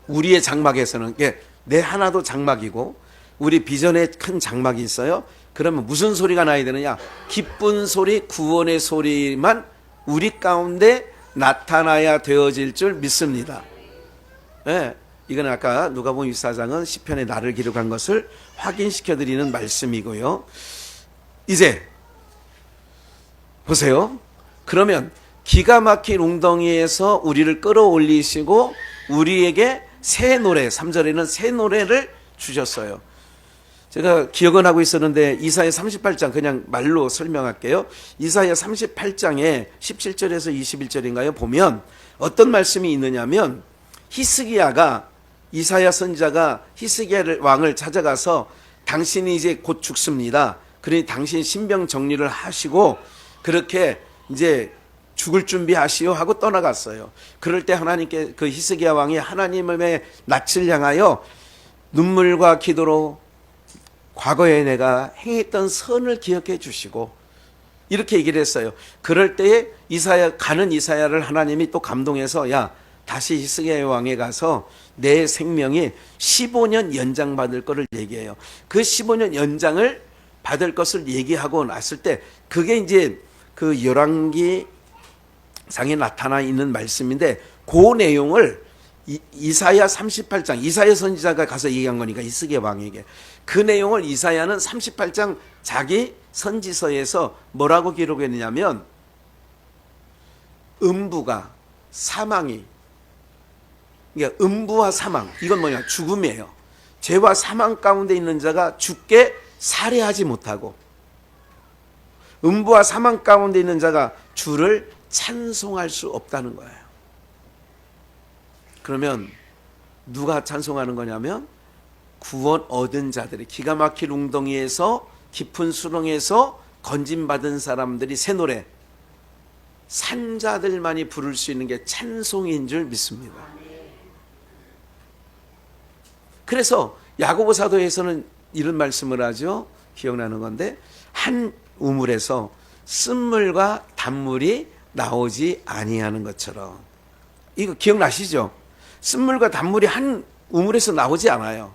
우리의 장막에서는 내 하나도 장막이고 우리 비전에 큰 장막이 있어요. 그러면 무슨 소리가 나야 되느냐? 기쁜 소리, 구원의 소리만 우리 가운데 나타나야 되어질 줄 믿습니다. 네, 이건 아까 누가복음 24장은 시편에 나를 기록한 것을 확인시켜 드리는 말씀이고요. 이제 보세요. 그러면 기가 막힌 웅덩이에서 우리를 끌어올리시고 우리에게 새 노래, 3절에는 새 노래를 주셨어요. 제가 기억은 하고 있었는데 이사야 38장 그냥 말로 설명할게요. 이사야 38장에 17절에서 21절인가요? 보면 어떤 말씀이 있느냐면 히스기야가 이사야 선지자가 히스기야 왕을 찾아가서 당신이 이제 곧 죽습니다. 그러니 당신 신병 정리를 하시고 그렇게 이제 죽을 준비하시오 하고 떠나갔어요. 그럴 때 하나님께 그 히스기야 왕이 하나님의 낯을 향하여 눈물과 기도로 과거에 내가 행했던 선을 기억해 주시고 이렇게 얘기를 했어요. 그럴 때에 가는 이사야를 하나님이 또 감동해서 야 다시 히스기야 왕에 가서 내 생명이 15년 연장받을 것을 얘기해요. 그 15년 연장을 받을 것을 얘기하고 났을 때 그게 이제 그 열왕기 상에 나타나 있는 말씀인데 그 내용을 이사야 38장 이사야 선지자가 가서 얘기한 거니까 히스기야 왕에게 그 내용을 이사야는 38장 자기 선지서에서 뭐라고 기록했느냐면 음부가 사망이 그러니까 음부와 사망 이건 뭐냐 죽음이에요. 죄와 사망 가운데 있는 자가 죽게 살해하지 못하고 음부와 사망 가운데 있는 자가 주를 찬송할 수 없다는 거예요. 그러면 누가 찬송하는 거냐면 구원 얻은 자들이 기가 막힌 웅덩이에서 깊은 수렁에서 건짐받은 사람들이 새 노래 산자들만이 부를 수 있는 게 찬송인 줄 믿습니다. 그래서 야고보 사도에서는 이런 말씀을 하죠. 기억나는 건데 한 우물에서 쓴물과 단물이 나오지 아니하는 것처럼 이거 기억나시죠? 쓴물과 단물이 한 우물에서 나오지 않아요.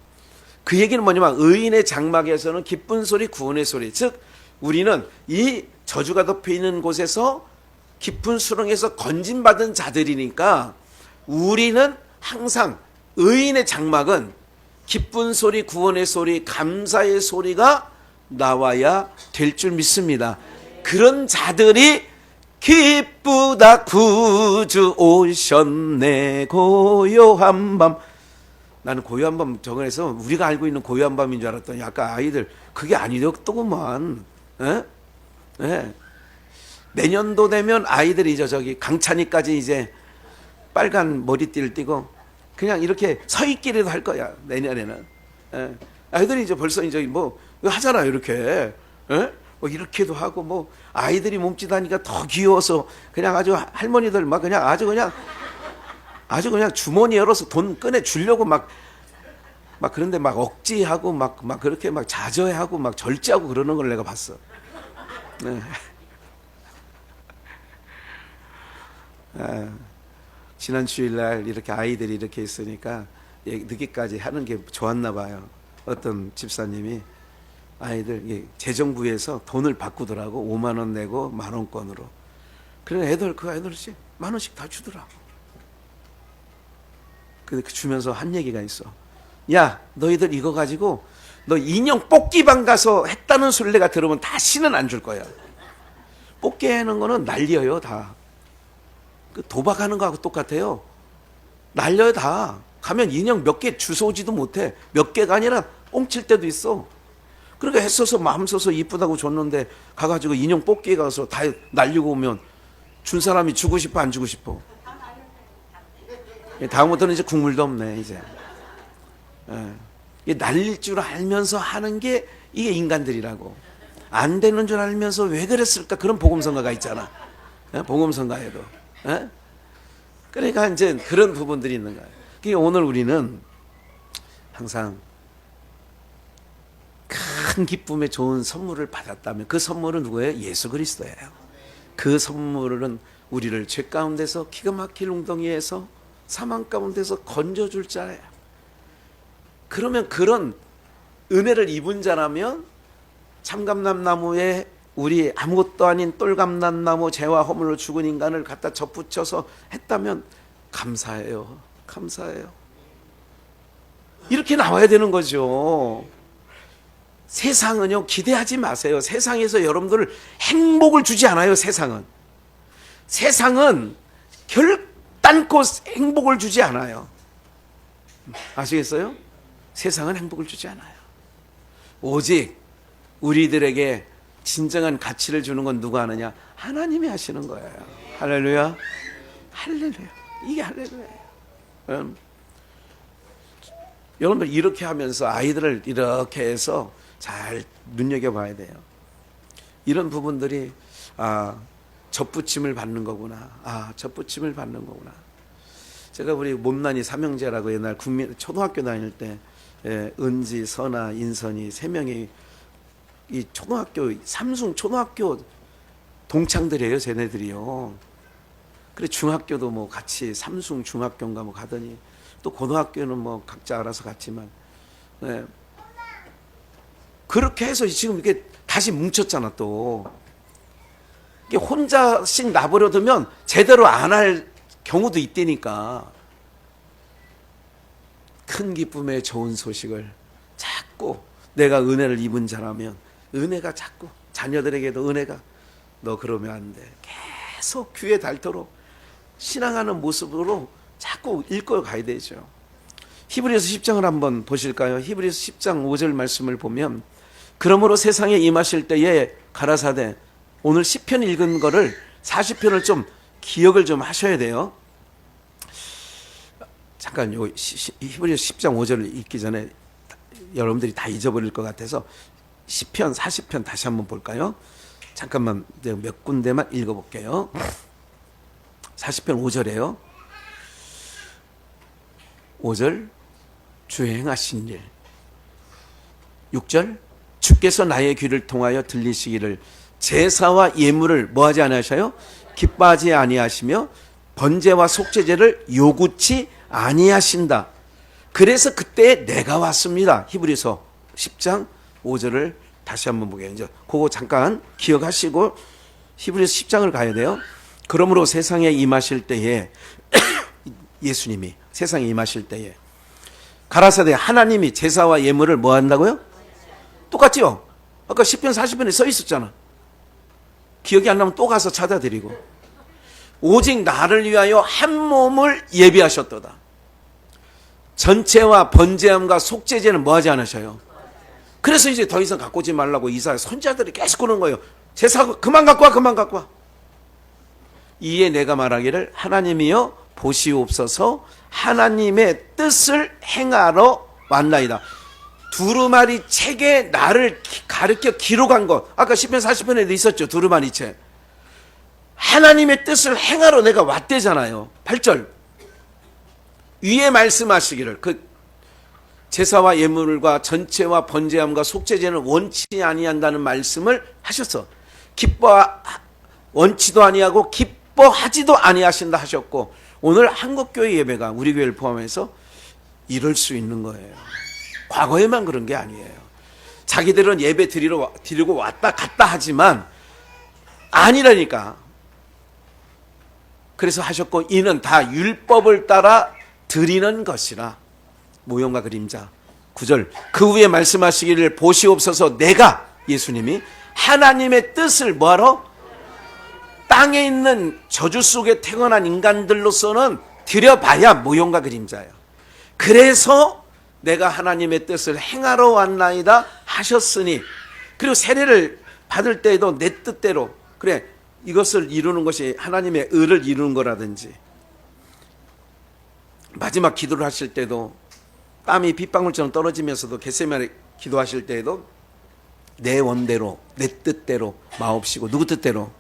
그 얘기는 뭐냐면 의인의 장막에서는 기쁜 소리 구원의 소리 즉 우리는 이 저주가 덮여있는 곳에서 깊은 수렁에서 건짐받은 자들이니까 우리는 항상 의인의 장막은 기쁜 소리 구원의 소리 감사의 소리가 나와야 될 줄 믿습니다. 그런 자들이 기쁘다 구주 오셨네 고요한 밤 나는 고요한 밤 정해서 우리가 알고 있는 고요한 밤인 줄 알았더니 아까 아이들 그게 아니더구만. 내년도 되면 아이들이 저기 강찬이까지 이제 빨간 머리띠를 띠고 그냥 이렇게 서 있기라도 할 거야 내년에는. 아이들이 이제 벌써 이제 뭐 하잖아요 이렇게. 뭐 이렇게도 하고 뭐 아이들이 몸짓하니까 더 귀여워서 그냥 아주 할머니들 막 그냥 아주 그냥 주머니 열어서 돈 꺼내 주려고 막 그런데 막 억지하고 막 그렇게 막 자저해하고 막 절제하고 그러는 걸 내가 봤어. 지난 주일날 이렇게 아이들이 이렇게 있으니까 늦게까지 하는 게 좋았나 봐요. 어떤 집사님이 아이들 재정부에서 돈을 바꾸더라고. 5만 원 내고 만 원권으로. 그래 애들씩 10,000원씩 다 주더라고. 근데 주면서 한 얘기가 있어. 야 너희들 이거 가지고 너 인형 뽑기방 가서 했다는 소리 내가 들으면 다시는 안 줄 거야. 뽑게 하는 거는 날려요, 다. 그 도박하는 거하고 똑같아요. 날려요, 다. 가면 인형 몇 개 주워오지도 못해. 몇 개가 아니라 뻥칠 때도 있어. 그러니까 애써서 마음 써서 이쁘다고 줬는데 가가지고 인형 뽑기에 가서 다 날리고 오면 준 사람이 주고 싶어, 안 주고 싶어? 다음부터는 이제 국물도 없네, 이제. 예. 날릴 줄 알면서 하는 게 이게 인간들이라고. 안 되는 줄 알면서 왜 그랬을까? 그런 복음성가가 있잖아. 예? 복음성가에도. 예? 그러니까 이제 그런 부분들이 있는 거예요. 그러니까 오늘 우리는 항상 큰 기쁨의 좋은 선물을 받았다면 그 선물은 누구예요? 예수 그리스도예요. 그 선물은 우리를 죄 가운데서 기가 막힐 웅덩이에서 사망 가운데서 건져줄 자예요. 그러면 그런 은혜를 입은 자라면 참감람나무에 우리 아무것도 아닌 똘감람나무 죄와 허물로 죽은 인간을 갖다 접붙여서 했다면 감사해요. 감사해요. 이렇게 나와야 되는 거죠. 세상은요, 기대하지 마세요. 세상에서 여러분들을 행복을 주지 않아요. 세상은 결단코 행복을 주지 않아요. 아시겠어요? 세상은 행복을 주지 않아요. 오직 우리들에게 진정한 가치를 주는 건 누가 하느냐? 하나님이 하시는 거예요. 할렐루야. 할렐루야. 이게 할렐루야예요. 여러분들 이렇게 하면서 아이들을 이렇게 해서 잘 눈여겨봐야 돼요. 이런 부분들이 접붙임을 받는 거구나. 접붙임을 받는 거구나. 제가 우리 몸난이 삼형제라고 옛날 초등학교 다닐 때 은지, 선아, 인선이 세 명이 이 초등학교 삼중 초등학교 동창들이에요, 쟤네들이요. 그래 중학교도 뭐 같이 삼중 중학교인가 뭐 가더니 또 고등학교는 뭐 각자 알아서 갔지만 그렇게 해서 지금 이렇게 다시 뭉쳤잖아. 또 이게 혼자씩 나버려두면 제대로 안 할 경우도 있다니까. 큰 기쁨의 좋은 소식을 자꾸 내가 은혜를 입은 자라면 은혜가 자꾸 자녀들에게도 은혜가 너 그러면 안 돼. 계속 귀에 닳도록 신앙하는 모습으로 자꾸 읽고 가야 되죠. 히브리서 10장을 한번 보실까요? 히브리서 10장 5절 말씀을 보면 그러므로 세상에 임하실 때에 가라사대 오늘 10편 읽은 거를 40편을 좀 기억을 좀 하셔야 돼요. 잠깐 요 히브리서 10장 5절을 읽기 전에 여러분들이 다 잊어버릴 것 같아서 10편 40편 다시 한번 볼까요? 잠깐만 몇 군데만 읽어볼게요. 40편 5절에요. 5절 주 행하신 일. 6절 주께서 나의 귀를 통하여 들리시기를 제사와 예물을 뭐하지 아니하셔요? 기뻐하지 아니하시며 번제와 속죄제를 요구치 아니하신다. 그래서 그때 내가 왔습니다. 히브리서 10장 5절을 다시 한번 보게요. 이제 그거 잠깐 기억하시고 히브리서 10장을 가야 돼요. 그러므로 세상에 임하실 때에 예수님이 세상에 임하실 때에 가라사대 하나님이 제사와 예물을 뭐 한다고요? 똑같죠? 아까 10편 40편에 써 있었잖아. 기억이 안 나면 또 가서 찾아드리고 오직 나를 위하여 한 몸을 예비하셨도다. 전체와 번제함과 속죄제는 뭐 하지 않으셔요? 그래서 이제 더 이상 갖고 오지 말라고 이스라엘 선지자들이 계속 그러는 거예요. 제사 그만 갖고 와, 그만 갖고 와. 이에 내가 말하기를 하나님이여 보시옵소서 하나님의 뜻을 행하러 왔나이다. 두루마리 책에 나를 가르쳐 기록한 것. 아까 10편 40편에도 있었죠. 두루마리 책. 하나님의 뜻을 행하러 내가 왔대잖아요. 8절. 위에 말씀하시기를 그 제사와 예물과 전체와 번제함과 속죄제는 원치 아니한다는 말씀을 하셨어. 원치도 아니하고 기뻐하지도 아니하신다 하셨고 오늘 한국교회 예배가 우리 교회를 포함해서 이럴 수 있는 거예요. 과거에만 그런 게 아니에요. 자기들은 예배 드리고 왔다 갔다 하지만 아니라니까. 그래서 하셨고 이는 다 율법을 따라 드리는 것이라. 모형과 그림자. 9절 그 후에 말씀하시기를 보시옵소서 내가 예수님이 하나님의 뜻을 뭐하러? 땅에 있는 저주 속에 태어난 인간들로서는 들여봐야 모형과 그림자예요. 그래서 내가 하나님의 뜻을 행하러 왔나이다 하셨으니, 그리고 세례를 받을 때에도 내 뜻대로, 그래 이것을 이루는 것이 하나님의 의를 이루는 거라든지, 마지막 기도를 하실 때도 땀이 빗방울처럼 떨어지면서도 겟세마네 기도하실 때에도 내 원대로 내 뜻대로 마옵시고, 누구 뜻대로?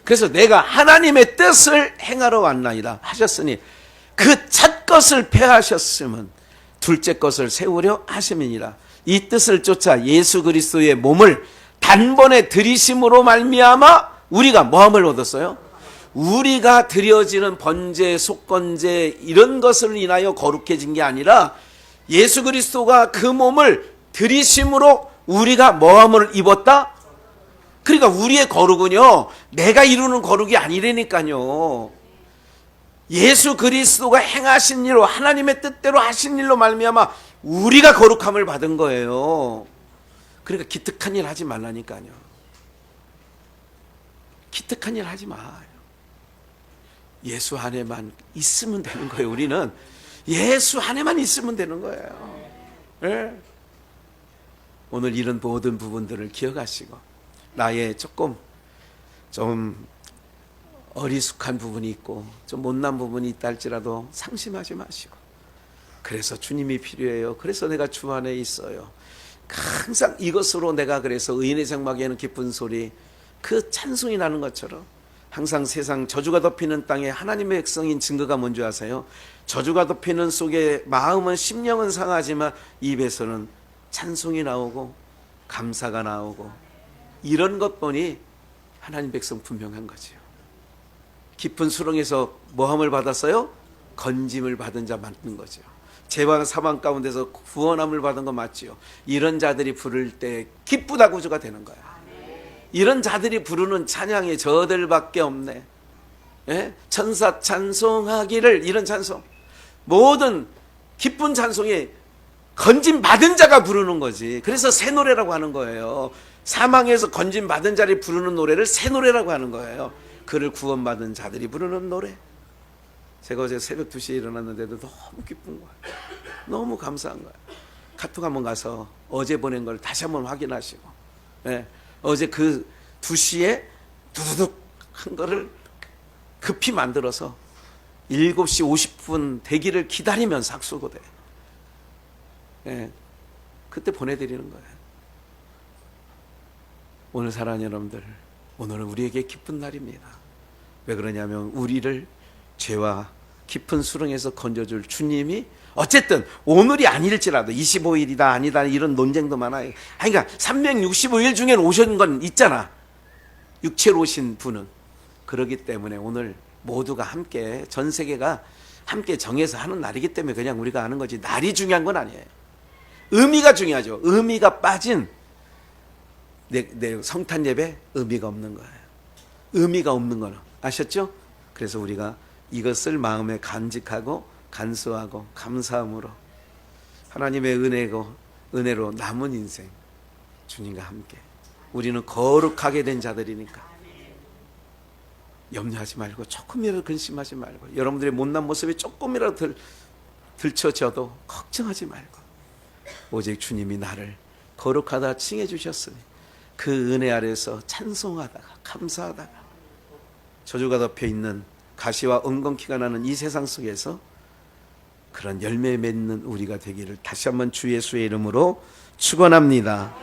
그래서 내가 하나님의 뜻을 행하러 왔나이다 하셨으니 그 첫 것을 폐하셨으면 둘째 것을 세우려 하심이니라. 이 뜻을 쫓아 예수 그리스도의 몸을 단번에 들이심으로 말미암아 우리가 뭐함을 얻었어요? 우리가 드려지는 번제, 속건제 이런 것을 인하여 거룩해진 게 아니라 예수 그리스도가 그 몸을 들이심으로 우리가 뭐함을 입었다? 그러니까 우리의 거룩은요, 내가 이루는 거룩이 아니라니까요. 예수 그리스도가 행하신 일로, 하나님의 뜻대로 하신 일로 말미암아 우리가 거룩함을 받은 거예요. 그러니까 기특한 일 하지 말라니까요. 기특한 일 하지 마요. 예수 안에만 있으면 되는 거예요. 우리는 예수 안에만 있으면 되는 거예요. 네? 오늘 이런 모든 부분들을 기억하시고, 나의 좀 어리숙한 부분이 있고 좀 못난 부분이 있다 할지라도 상심하지 마시고, 그래서 주님이 필요해요. 그래서 내가 주 안에 있어요. 항상 이것으로 내가 그래서 의인의 장막에는 기쁜 소리, 그 찬송이 나는 것처럼 항상 세상 저주가 덮이는 땅에 하나님의 백성인 증거가 뭔지 아세요? 저주가 덮이는 속에 마음은 심령은 상하지만 입에서는 찬송이 나오고 감사가 나오고, 이런 것 보니 하나님 백성 분명한 거지요. 깊은 수렁에서 모함을 받았어요? 건짐을 받은 자 맞는 거죠. 죄와 사망 가운데서 구원함을 받은 거 맞지요. 이런 자들이 부를 때 기쁘다 구주가 되는 거야. 이런 자들이 부르는 찬양이 저들밖에 없네. 예? 천사 찬송하기를, 이런 찬송, 모든 기쁜 찬송이 건짐 받은 자가 부르는 거지. 그래서 새 노래라고 하는 거예요. 사망에서 건짐 받은 자들이 부르는 노래를 새 노래라고 하는 거예요. 그를 구원받은 자들이 부르는 노래. 제가 어제 새벽 2시에 일어났는데도 너무 기쁜 거예요. 너무 감사한 거예요. 카톡 한번 가서 어제 보낸 걸 다시 한번 확인하시고, 예, 어제 그 2시에 두두둑 한 거를 급히 만들어서 7시 50분 대기를 기다리면서 학수고대, 예, 그때 보내드리는 거예요. 오늘 사랑하는 여러분들, 오늘은 우리에게 기쁜 날입니다. 왜 그러냐면 우리를 죄와 깊은 수렁에서 건져줄 주님이, 어쨌든 오늘이 아닐지라도 25일이다 아니다 이런 논쟁도 많아요. 그러니까 365일 중에는 오신 건 있잖아, 육체로 오신 분은. 그렇기 때문에 오늘 모두가 함께, 전 세계가 함께 정해서 하는 날이기 때문에 그냥 우리가 하는 거지, 날이 중요한 건 아니에요. 의미가 중요하죠. 의미가 빠진 내 성탄 예배 의미가 없는 거예요. 의미가 없는 거는 아셨죠? 그래서 우리가 이것을 마음에 간직하고 간수하고 감사함으로 하나님의 은혜로 남은 인생 주님과 함께, 우리는 거룩하게 된 자들이니까 염려하지 말고, 조금이라도 근심하지 말고, 여러분들의 못난 모습이 조금이라도 들춰져도 걱정하지 말고, 오직 주님이 나를 거룩하다 칭해 주셨으니 그 은혜 아래서 찬송하다가 감사하다가, 저주가 덮여 있는 가시와 엉겅퀴가 나는 이 세상 속에서 그런 열매 맺는 우리가 되기를 다시 한번 주 예수의 이름으로 축원합니다.